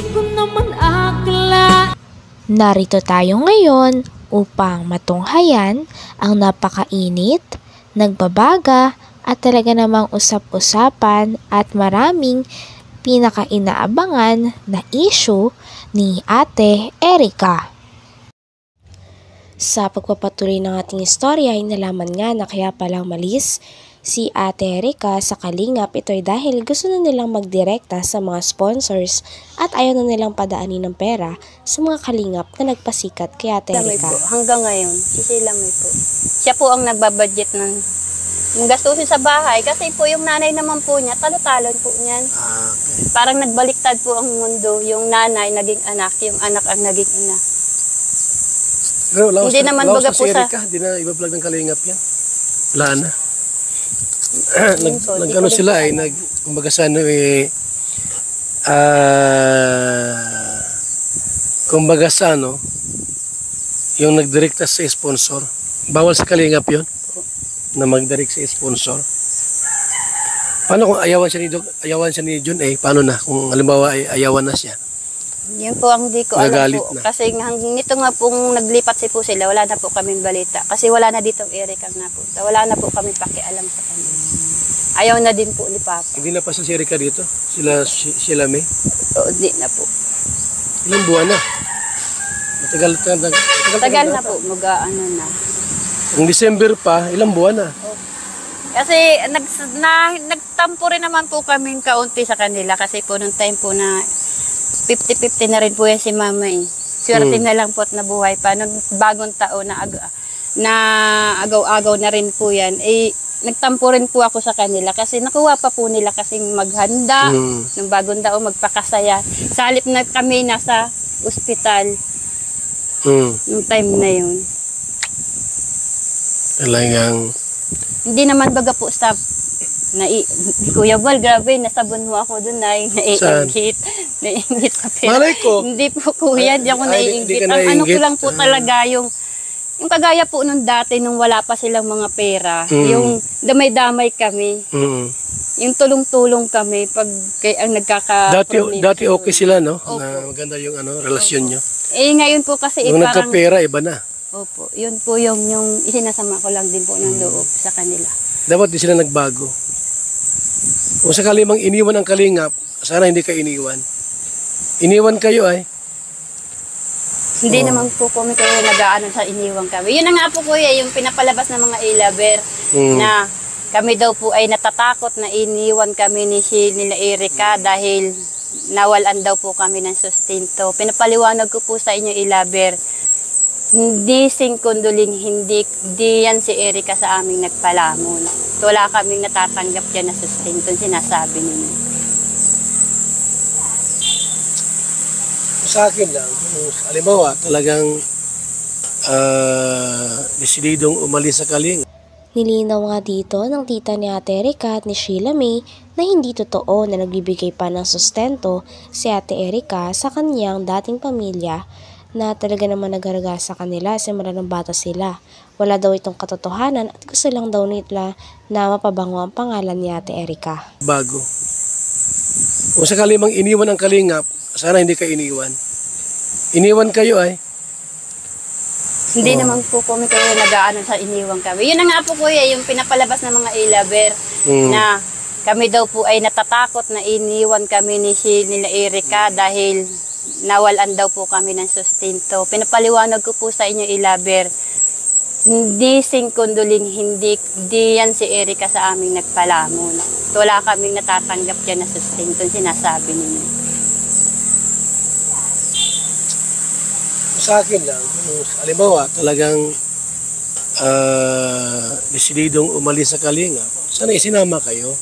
Di ko naman akala. Narito tayo ngayon upang matunghayan ang napakainit, nagbabaga at talaga namang usap-usapan at maraming pinaka-inaabangan na issue ni Ate Erica. Sa pagpapatuloy ng ating istorya ay nalaman nga na kaya palang malis si Ate Erica sa Kalingap. Ito ay dahil gusto na nilang magdirekta sa mga sponsors at ayaw na nilang padaanin ng pera sa mga Kalingap na nagpasikat kay Ate Erica. Hanggang ngayon, si Silamay po. Siya po ang nagbabudget ng gastusin sa bahay kasi po yung nanay naman po niya, talo-talon po niyan. Okay. Parang nagbaliktad po ang mundo. Yung nanay naging anak, yung anak ang naging ina. Pero lawas Hindi naman baga po sa... Hindi na iba-vlog ng Kalingap yan. Wala na. So, Nag-ano sila ay, kumbaga sa ano kumbaga sa ano, yung nagdirekta sa sponsor. Bawal sa Kalingap yun, na magdirect sa sponsor. Paano kung ayawan siya ni Jun paano na? Kung halimbawa ay ayawan na siya. Yun po ang di ko alam po. Na. Kasi nito nga pong naglipat po sila, wala na po kaming balita. Kasi wala na ditong Erica na po. Wala na po kami pakialam sa kanila. Ayaw na din po ni Papa. Hindi na pa si Erica dito? Sila May? Oo, di na po. Ilang buwan na? Tagal na po, mag-ano na. Ang December pa, ilang buwan na? Kasi nagtampo rin naman po kaming kaunti sa kanila. Kasi po nung time po na 50-50 na rin po yan si Mama Swerte na lang po at nabuhay pa. Nung bagong taon na agaw-agaw na rin po yan. Nagtampo rin po ako sa kanila kasi nakuha pa po nila kasing maghanda. Nung bagong taon magpakasaya. Sa halip na kami nasa ospital. Nung time na yun. Talagang... Hindi naman baga po sa... Kuya Bal, grabe, nasabon mo ako doon na naiingit. Naiingit ka pero. Malay ko. Hindi po kuya, di ako naiingit. Ang ano ko lang po talaga yung kagaya po nung dati nung wala pa silang mga pera. Yung damay-damay kami. Yung tulong-tulong kami pag ang Dati okay sila, no? Na maganda yung relasyon nyo. Ngayon po kasi nung nagka-pera, iba na. Opo, yun po yung isinasama ko lang din po ng loob sa kanila. Dapat di sila nagbago. Kung sakali mang iniwan ang Kalingap, sana hindi ka iniwan. Iniwan kayo Hindi naman po kami kayo nag-aano sa iniwan kami. Yun na nga po kuya, yung pinapalabas ng mga ilaber na kami daw po ay natatakot na iniwan kami nila Erica dahil nawalan daw po kami ng sustento. Pinapaliwanag ko po sa inyo ilaber. Hindi singkunduling, hindi yan si Erica sa aming nagpalamon. Wala kaming natatanggap dyan na sustento, sinasabi ninyo. Sa akin lang, halimbawa talagang desididong umalis sa Kalingap. Nilinaw nga dito ng tita ni Ate Erica at ni Sheila May na hindi totoo na nagbibigay pa ng sustento si Ate Erica sa kanyang dating pamilya na talaga naman nag-araga sa kanila simula ng bata sila. Wala daw itong katotohanan at gusto lang daw nila na mapabango ang pangalan ni Ate Erica. Bago. Kung sakali mang iniwan ang Kalingap, sana hindi ka iniwan. Iniwan kayo Hindi naman po kami kayo nag-aano sa iniwan kami. Yun na nga po kuya, yung pinapalabas ng mga ilaber na kami daw po ay natatakot na iniwan kami nila Erica dahil nawalan daw po kami ng sustento. Pinapaliwanag ko po sa inyo ilaber. Hindi singkunduling, hindi yan si Erica sa aming nagpalamon. Wala kaming natatanggap dyan na sustento, sinasabi ninyo. Sa akin lang, halimbawa talagang desididong umalis sa Kalingap, sana isinama kayo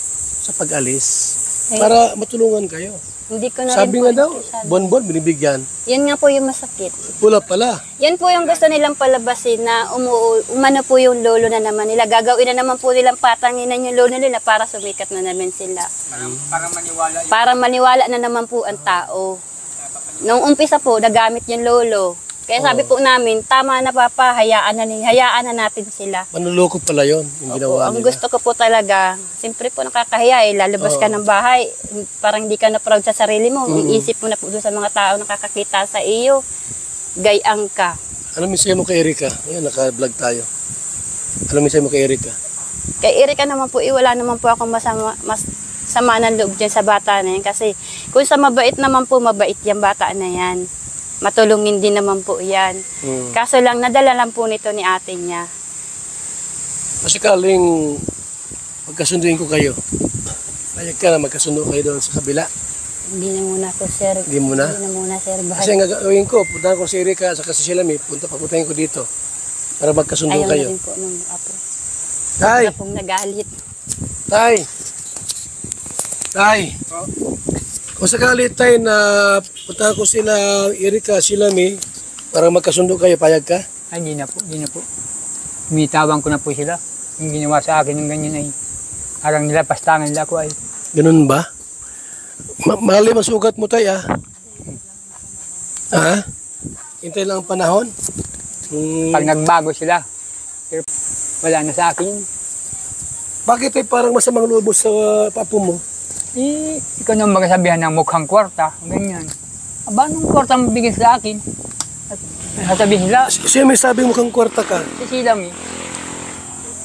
sa pag-alis para matulungan kayo. Hindi ko na Sabi nga daw, bon-bon binibigyan. Yan nga po yung masakit. Pula pala. Yan po yung gusto nilang palabasin na umano po yung lolo na naman nila. Gagawin na naman po nilang patanginan yung lolo nila para sumikat na naman sila. Para maniwala na naman po ang tao. Nung umpisa po, nagamit yung lolo. Kaya sabi po namin, tama na papa, hayaan na natin sila. Manluloko pala yon yung Opo, ginawa ang nila. gusto ko po talaga, siyempre po nakakahiya lalabas ka ng bahay, parang hindi ka na proud sa sarili mo, iisip mo na po doon sa mga tao nakakakita sa iyo, gayang ka. Ano mensahe mo kay Erika? Ayan, naka-vlog tayo. Ano mensahe mo kay Erika? Kay Erika naman po, wala naman po akong sama ng loob dyan sa bata na yan, kasi kung sa mabait naman po, mabait yung bata na yan. Matulungin din naman po yan. Kaso lang, nadala lang po nito ni ate niya. Kasi kaling magkasunduin ko kayo. Payag ka na magkasundo kayo doon sa kabila. Hindi na muna po, sir. Hindi muna? Hindi na muna, sir. Kasi ang gagawin ko, puntahan ko si Erika sa kasi sila may papuntahin ko dito para magkasundo ayaw kayo. na rin po nung apo. Tay! Wala pong nagalit. Tay! Tay! Kung sakali tay na puntahan ko sila Erika, sila may para magkasundo kayo, payag ka? Ay, hindi na po, hindi na po. Umitawan ko na po sila. Yung ginawa sa akin ng ganyan ay arang nila, pastangan nila ko ay. Ganun ba? Mali masugat mo tay ah. Ha? Hintay lang ang panahon. Pag nagbago sila, pero wala na sa akin. Bakit ay parang masamang lubos sa papo mo? Ikaw na magsasabihan ng mukhang kwarta, ganyan. Aba, anong kwarta ang bigay sa akin? At sasabihin nila, Siya may sabi mo kang kwarta ka. si Silam eh.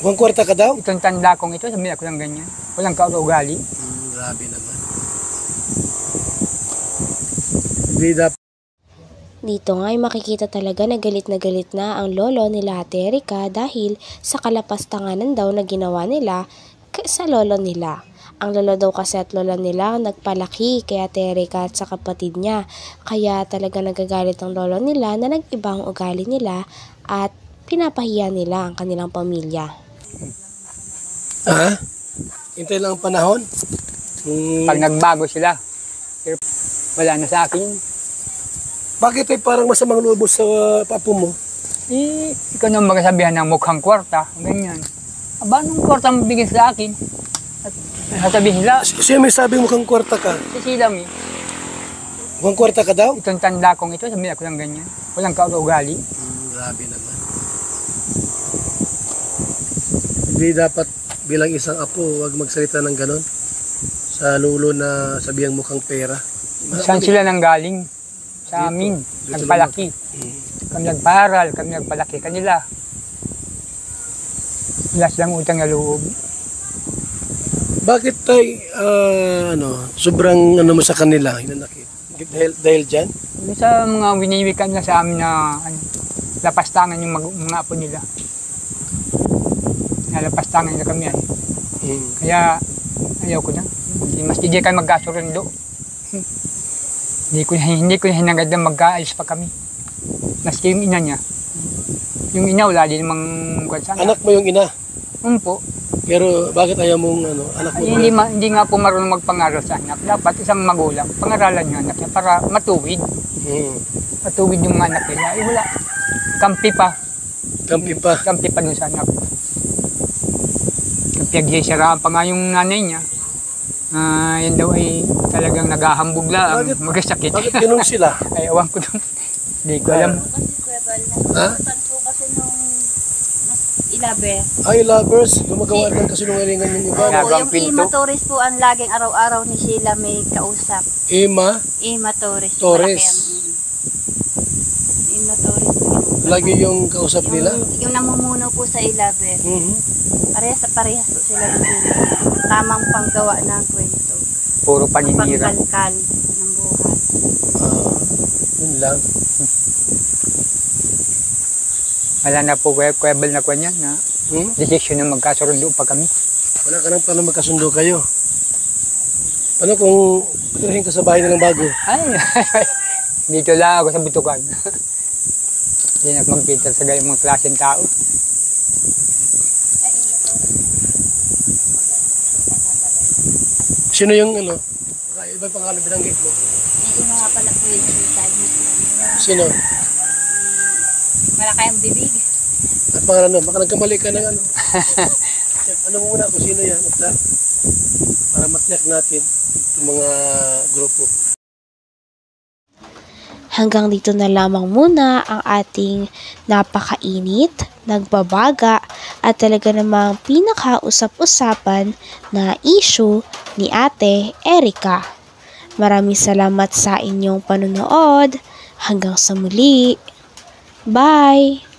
Mukhang kwarta ka daw? Itong tanda kong ito, sabihin ako ng ganyan. Walang kaugali. Grabe naman. Hindi dapat. Dito nga ay makikita talaga na galit na ang lolo nila Ate Erika dahil sa kalapastanganan daw na ginawa nila sa lolo nila. Ang lolo daw kasi at lola nila nagpalaki kay Ate Erika at sa kapatid niya. Kaya talaga nagagalit ang lolo nila na nag-iba ang ugali nila at pinapahiya nila ang kanilang pamilya. Ha? Hintay lang ang panahon. Pag nagbago sila, pero wala na sa akin. Bakit ay parang masamang lubos sa papo mo? Ikaw na magsasabihan ng mukhang kwarta, ganyan. Aba, anong kwarta ang bigay sa akin? At sasabihin nila, Siya may sabi mo kang kwarta ka. si Silam eh. Mukhang kwarta ka daw? Itong tanda kong ito, sabihin ako ng ganyan. Walang kaugali. Grabe naman. Hindi dapat bilang isang apo, wag magsalita ng ganon. Sa lulo na sabihan mukhang pera. Saan sila nang galing? Sa amin. Nagpalaki. Kami nagparal, kami nagpalaki kanila. Wala silang utang na loob. Bakit tay, sobrang ano mo sa kanila, hinanakit? Dahil dyan? Yung sa mga winiwikan na sa amin na lapastangan yung mga apo nila. Lapastangan nila kami yan. Kaya ayaw ko na. Mas hindi kayo magkasurundo. Hindi ko hinagad na magkaalis pa kami. Maski yung ina niya. Yung ina wala din namang kwansan. Anak mo yung ina. Po. Pero bakit ayaw mong anak mo? Ay, hindi nga po marunong magpangaral sa anak. Dapat isang magulang, pangaralan yung anak niya para matuwid. Matuwid yung anak nila. Ay wala. Kampi pa. Kampi pa. Kampi pa dun sa anak. Pinagsisiraan pa nga yung nanay niya. Yan daw ay talagang naghahambog lang. Magasakit. Bakit ganun sila? Ay, awan ko doon. Hindi ko alam. Ha? kasi nung Ilaber. Ay, lovers, gumagawa ng kasinungalingan yung iba. Ginagawa. Yung Ima Torres po ang laging araw-araw ni Sheila may kausap. Ima, Ima Torres. Torres. Malaki Ima Torres po yun. lagi yung kausap nila. Yung namumuno po sa Ilaber. Parehas po sila ng Sheila. Tamang panggawa ng kwento. Puro paninira. Pangkalkal ng buhay. Yun lang. Wala na po kwebal na kanya na decision na magkasurundo pa kami. Wala ka nang paano magkasundo kayo. Ano kung pirahin ka sa bahay na ng bago? Ay, dito lang ako sa butukan. Hindi na mag-filter sa gayong mga klaseng tao. Sino yung iba pangalan binanggit mo? Yung mga pala po yung suicide mo. Sino? Malakayang bibig. At pangalan baka nagkamali ka ng Check, ano muna kung sino yan? Para ma-check natin yung mga grupo. Hanggang dito na lamang muna ang ating napakainit, nagbabaga at talaga namang pinakausap-usapan na issue ni Ate Erica. Maraming salamat sa inyong panonood. Hanggang sa muli. Bye!